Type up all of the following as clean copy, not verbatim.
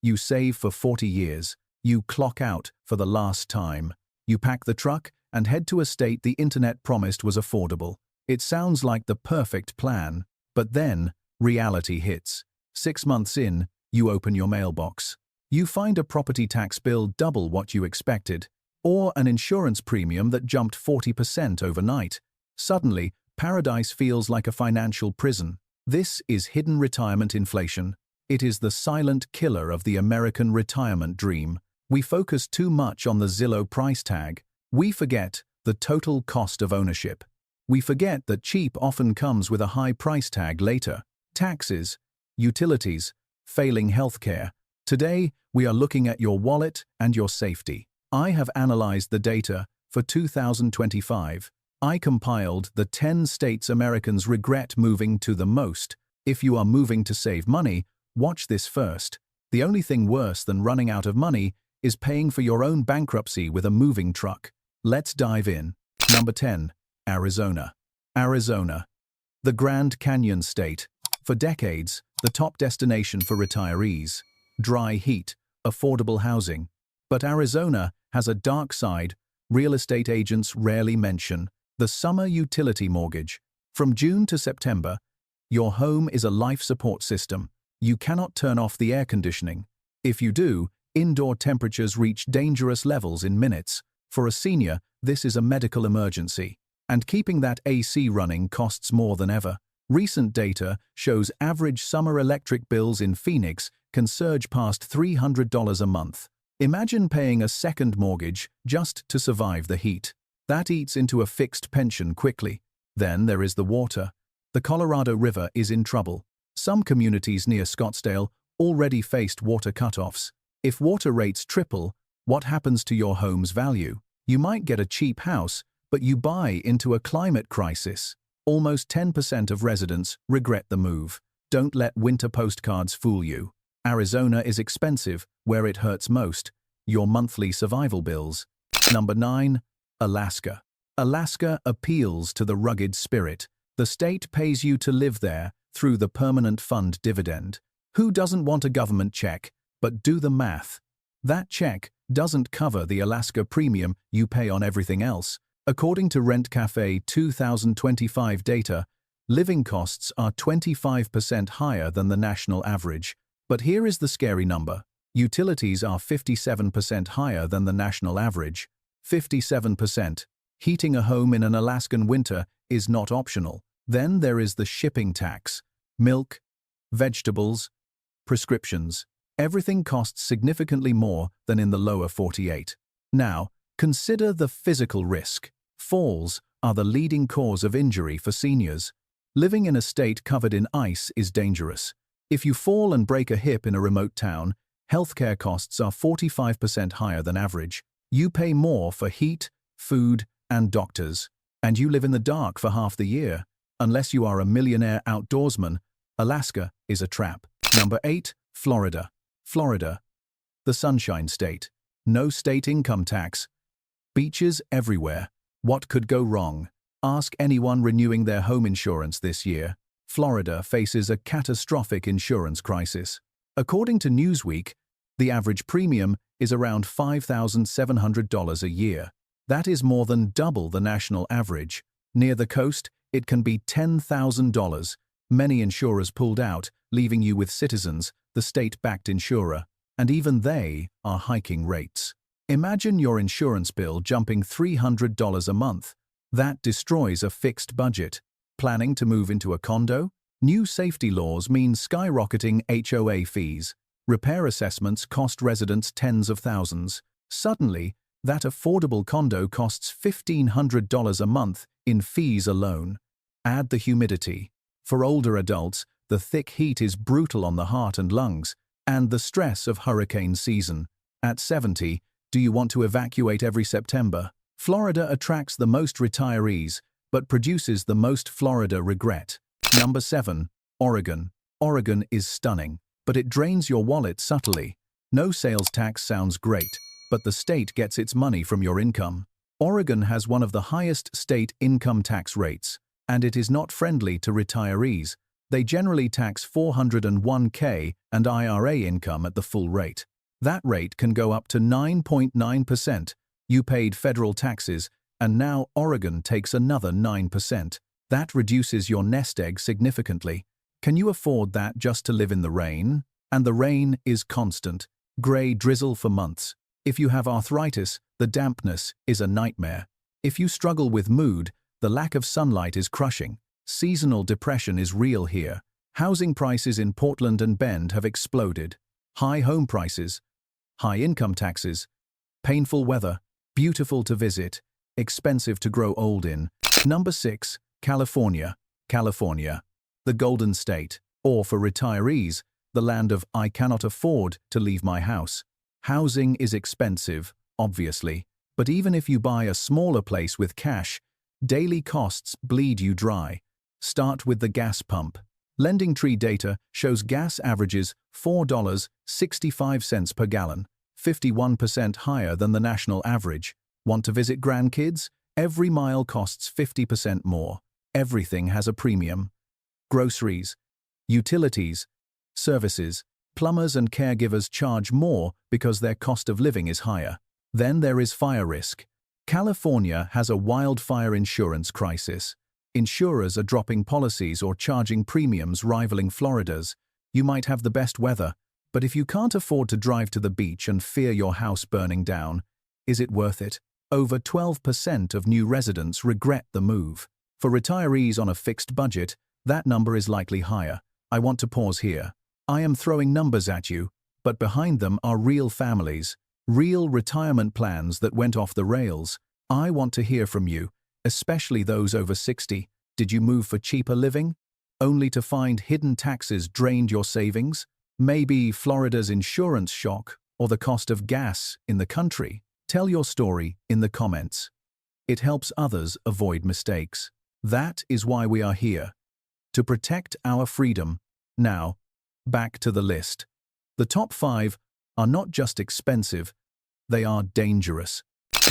You save for 40 years. You clock out for the last time. You pack the truck and head to a state the internet promised was affordable. It sounds like the perfect plan, but then reality hits. 6 months in, you open your mailbox. You find a property tax bill double what you expected, or an insurance premium that jumped 40% overnight. Suddenly, paradise feels like a financial prison. This is hidden retirement inflation. It is the silent killer of the American retirement dream. We focus too much on the Zillow price tag. We forget the total cost of ownership. We forget that cheap often comes with a high price tag later. Taxes, utilities, failing healthcare. Today, we are looking at your wallet and your safety. I have analyzed the data for 2025. I compiled the 10 states Americans regret moving to the most. If you are moving to save money, watch this first. The only thing worse than running out of money is paying for your own bankruptcy with a moving truck. Let's dive in. Number 10. Arizona. Arizona, the Grand Canyon state. For decades, the top destination for retirees. Dry heat, affordable housing. But Arizona has a dark side real estate agents rarely mention: the summer utility mortgage. From June to September, your home is a life support system. You cannot turn off the air conditioning. If you do, indoor temperatures reach dangerous levels in minutes. For a senior, this is a medical emergency. And keeping that AC running costs more than ever. Recent data shows average summer electric bills in Phoenix can surge past $300 a month. Imagine paying a second mortgage just to survive the heat. That eats into a fixed pension quickly. Then there is the water. The Colorado River is in trouble. Some communities near Scottsdale already faced water cutoffs. If water rates triple, what happens to your home's value? You might get a cheap house, but you buy into a climate crisis. Almost 10% of residents regret the move. Don't let winter postcards fool you. Arizona is expensive where it hurts most: your monthly survival bills. Number 9. Alaska. Alaska appeals to the rugged spirit. The state pays you to live there through the permanent fund dividend. Who doesn't want a government check? But do the math. That check doesn't cover the Alaska premium you pay on everything else. According to Rent Cafe 2025 data, living costs are 25% higher than the national average. But here is the scary number. Utilities are 57% higher than the national average. 57%. Heating a home in an Alaskan winter is not optional. Then there is the shipping tax. Milk, vegetables, prescriptions. Everything costs significantly more than in the lower 48. Now, consider the physical risk. Falls are the leading cause of injury for seniors. Living in a state covered in ice is dangerous. If you fall and break a hip in a remote town, healthcare costs are 45% higher than average. You pay more for heat, food, and doctors. And you live in the dark for half the year. Unless you are a millionaire outdoorsman, Alaska is a trap. Number 8. Florida. Florida, the Sunshine State. No state income tax. Beaches everywhere. What could go wrong? Ask anyone renewing their home insurance this year. Florida faces a catastrophic insurance crisis. According to Newsweek, the average premium is around $5,700 a year. That is more than double the national average. Near the coast, it can be $10,000. Many insurers pulled out, leaving you with Citizens, the state-backed insurer, and even they are hiking rates. Imagine your insurance bill jumping $300 a month. That destroys a fixed budget. Planning to move into a condo? New safety laws mean skyrocketing HOA fees. Repair assessments cost residents tens of thousands. Suddenly, that affordable condo costs $1,500 a month in fees alone. Add the humidity. For older adults, the thick heat is brutal on the heart and lungs, and the stress of hurricane season. At 70, do you want to evacuate every September? Florida attracts the most retirees, but produces the most Florida regret. Number 7. Oregon. Oregon is stunning, but it drains your wallet subtly. No sales tax sounds great, but the state gets its money from your income. Oregon has one of the highest state income tax rates, and it is not friendly to retirees. They generally tax 401k and IRA income at the full rate. That rate can go up to 9.9%. You paid federal taxes, and now Oregon takes another 9%. That reduces your nest egg significantly. Can you afford that just to live in the rain? And the rain is constant. Gray drizzle for months. If you have arthritis, the dampness is a nightmare. If you struggle with mood, the lack of sunlight is crushing. Seasonal depression is real here. Housing prices in Portland and Bend have exploded. High home prices, high income taxes, painful weather, beautiful to visit, expensive to grow old in. Number 6, California. California, the Golden State, or for retirees, the land of I cannot afford to leave my house. Housing is expensive, obviously, but even if you buy a smaller place with cash, daily costs bleed you dry. Start with the gas pump. LendingTree data shows gas averages $4.65 per gallon, 51% higher than the national average. Want to visit grandkids? Every mile costs 50% more. Everything has a premium. Groceries, utilities, services, plumbers and caregivers charge more because their cost of living is higher. Then there is fire risk. California has a wildfire insurance crisis. Insurers are dropping policies or charging premiums rivaling Florida's. You might have the best weather, but if you can't afford to drive to the beach and fear your house burning down, is it worth it? Over 12% of new residents regret the move. For retirees on a fixed budget, that number is likely higher. I want to pause here. I am throwing numbers at you, but behind them are real families, real retirement plans that went off the rails. I want to hear from you, especially those over 60. Did you move for cheaper living, only to find hidden taxes drained your savings? Maybe Florida's insurance shock or the cost of gas in the country? Tell your story in the comments. It helps others avoid mistakes. That is why we are here, to protect our freedom. Now, back to the list. The top 5 are not just expensive, they are dangerous.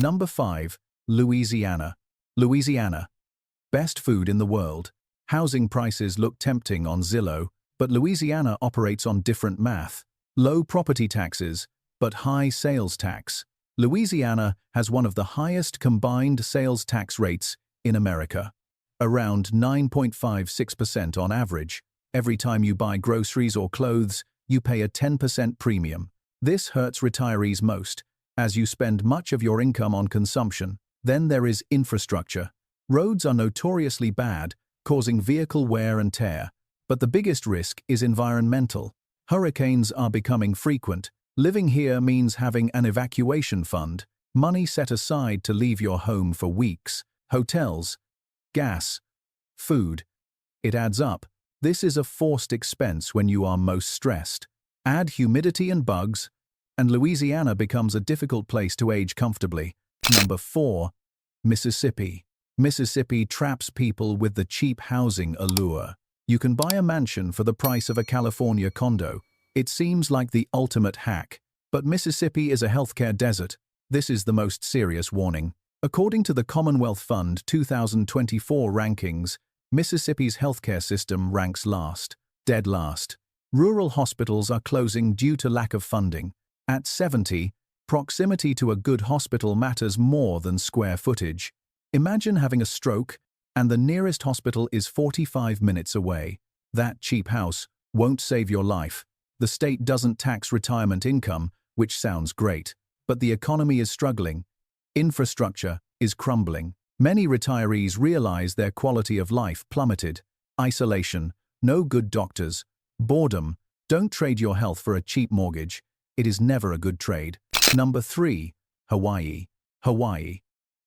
Number 5, Louisiana. Louisiana. Best food in the world. Housing prices look tempting on Zillow, but Louisiana operates on different math. Low property taxes, but high sales tax. Louisiana has one of the highest combined sales tax rates in America. Around 9.56% on average. Every time you buy groceries or clothes, you pay a 10% premium. This hurts retirees most, as you spend much of your income on consumption. Then there is infrastructure. Roads are notoriously bad, causing vehicle wear and tear. But the biggest risk is environmental. Hurricanes are becoming frequent. Living here means having an evacuation fund, money set aside to leave your home for weeks. Hotels, gas, food. It adds up. This is a forced expense when you are most stressed. Add humidity and bugs, and Louisiana becomes a difficult place to age comfortably. Number 4, Mississippi. Mississippi traps people with the cheap housing allure. You can buy a mansion for the price of a California condo. It seems like the ultimate hack. But Mississippi is a healthcare desert. This is the most serious warning. According to the Commonwealth Fund 2024 rankings, Mississippi's healthcare system ranks last, dead last. Rural hospitals are closing due to lack of funding. At 70, proximity to a good hospital matters more than square footage. Imagine having a stroke, and the nearest hospital is 45 minutes away. That cheap house won't save your life. The state doesn't tax retirement income, which sounds great, but the economy is struggling. Infrastructure is crumbling. Many retirees realize their quality of life plummeted. Isolation, no good doctors, boredom. Don't trade your health for a cheap mortgage. It is never a good trade. Number 3, Hawaii. Hawaii.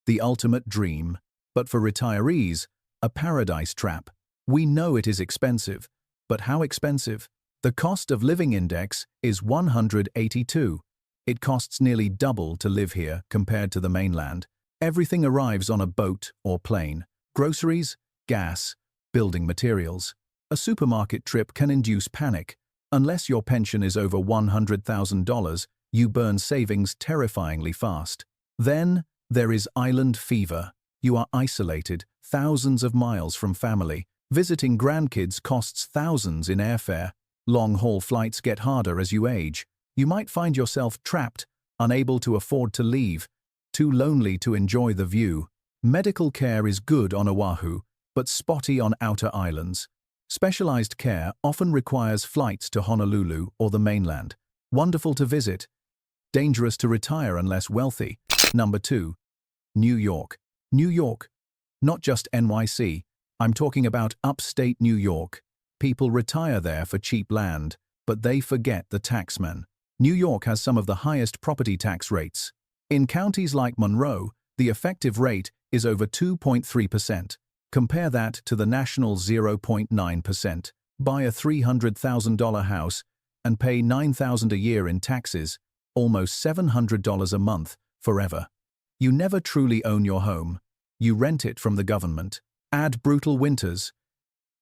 The ultimate dream. But for retirees, a paradise trap. We know it is expensive. But how expensive? The cost of living index is 182. It costs nearly double to live here compared to the mainland. Everything arrives on a boat or plane. Groceries, gas, building materials. A supermarket trip can induce panic. Unless your pension is over $100,000, you burn savings terrifyingly fast. Then there is island fever. You are isolated, thousands of miles from family. Visiting grandkids costs thousands in airfare. Long-haul flights get harder as you age. You might find yourself trapped, unable to afford to leave, too lonely to enjoy the view. Medical care is good on Oahu, but spotty on outer islands. Specialized care often requires flights to Honolulu or the mainland. Wonderful to visit, dangerous to retire unless wealthy. Number 2. New York. New York. Not just NYC. I'm talking about upstate New York. People retire there for cheap land, but they forget the taxman. New York has some of the highest property tax rates. In counties like Monroe, the effective rate is over 2.3%. Compare that to the national 0.9%. Buy a $300,000 house and pay $9,000 a year in taxes, almost $700 a month, forever. You never truly own your home. You rent it from the government. Add brutal winters,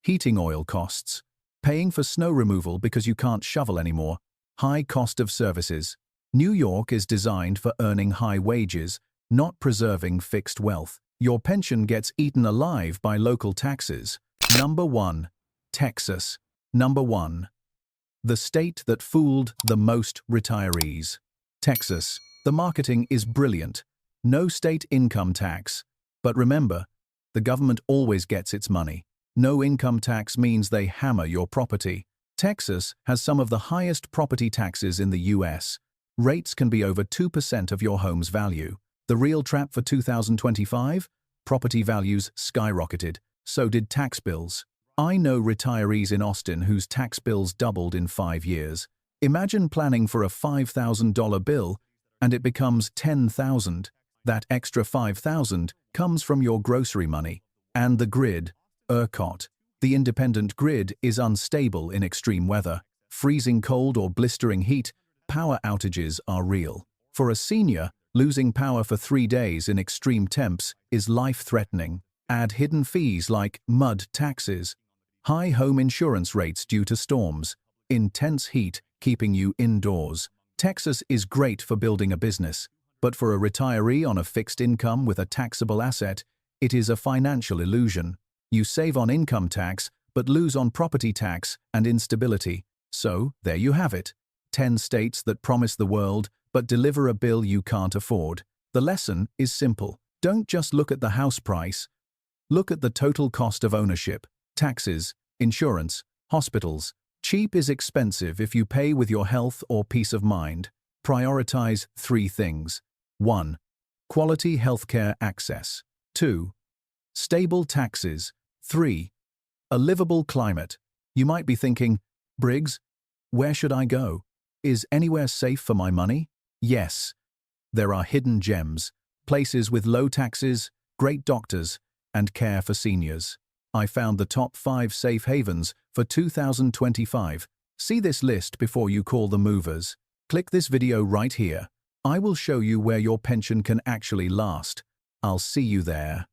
heating oil costs, paying for snow removal because you can't shovel anymore, high cost of services. New York is designed for earning high wages, not preserving fixed wealth. Your pension gets eaten alive by local taxes. Number 1. Texas. Number 1. The state that fooled the most retirees. Texas. The marketing is brilliant. No state income tax. But remember, the government always gets its money. No income tax means they hammer your property. Texas has some of the highest property taxes in the US. Rates can be over 2% of your home's value. The real trap for 2025? Property values skyrocketed. So did tax bills. I know retirees in Austin whose tax bills doubled in 5 years. Imagine planning for a $5,000 bill and it becomes $10,000. That extra $5,000 comes from your grocery money. And the grid, ERCOT. The independent grid is unstable in extreme weather. Freezing cold or blistering heat, power outages are real. For a senior, losing power for 3 days in extreme temps is life-threatening. Add hidden fees like mud taxes, high home insurance rates due to storms, intense heat keeping you indoors. Texas is great for building a business, but for a retiree on a fixed income with a taxable asset, it is a financial illusion. You save on income tax, but lose on property tax and instability. So, there you have it. 10 states that promise the world, but deliver a bill you can't afford. The lesson is simple. Don't just look at the house price. Look at the total cost of ownership, taxes, insurance, hospitals. Cheap is expensive if you pay with your health or peace of mind. Prioritize 3 things. 1. Quality healthcare access. 2. Stable taxes. 3. A livable climate. You might be thinking, Briggs, where should I go? Is anywhere safe for my money? Yes. There are hidden gems, places with low taxes, great doctors, and care for seniors. I found the top 5 safe havens for 2025. See this list before you call the movers. Click this video right here. I will show you where your pension can actually last. I'll see you there.